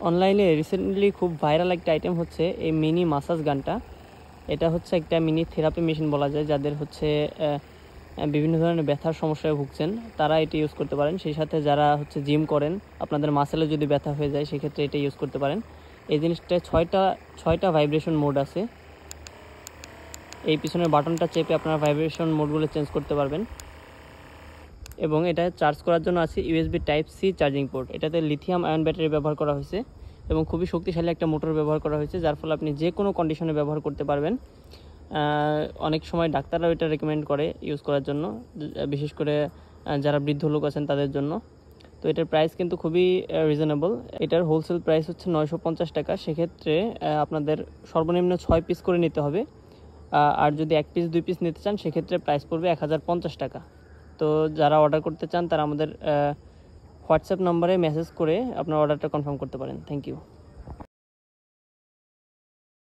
অনলাইনে রিসেন্টলি খুব ভাইরাল একটা আইটেম হচ্ছে এই মিনি মাসাজ গানটা। এটা হচ্ছে একটা মিনি থেরাপি মেশিন বলা যায়। যাদের হচ্ছে বিভিন্ন ধরনের ব্যথার সমস্যায় ভুগছেন তারা এটি ইউজ করতে পারেন। সেই সাথে যারা হচ্ছে জিম করেন, আপনাদের মাসেলে যদি ব্যথা হয়ে যায় সেক্ষেত্রে এটা ইউজ করতে পারেন। এই জিনিসটায় ছয়টা ভাইব্রেশন মোড আছে। এই পিছনের বাটনটা চেপে আপনারা ভাইব্রেশন মোডগুলো চেঞ্জ করতে পারবেন। এবং এটা চার্জ করার জন্য আছে USB type C charging port. এটাতে লিথিয়াম আয়ন ব্যাটারি ব্যবহার করা হয়েছে এবং খুবই শক্তিশালী একটা মোটর ব্যবহার করা হয়েছে, যার ফলে আপনি যে কোনো কন্ডিশনে ব্যবহার করতে পারবেন। অনেক সময় ডাক্তাররাও এটা রেকমেন্ড করে ইউজ করার জন্য, বিশেষ করে যারা বৃদ্ধ লোক আছেন তাদের জন্য। তো এটার প্রাইস কিন্তু খুবই রিজনেবল। এটার হোলসেল প্রাইস হচ্ছে 950 টাকা। সেক্ষেত্রে আপনাদের সর্বনিম্ন 6 পিস করে নিতে হবে। আর যদি 1 পিস 2 পিস নিতে চান সেক্ষেত্রে প্রাইস পড়বে 1050 টাকা। তো যারা অর্ডার করতে চান তারা আমাদের হোয়াটসঅ্যাপ নম্বরে মেসেজ করে আপনার অর্ডারটা কনফার্ম করতে পারেন। Thank you.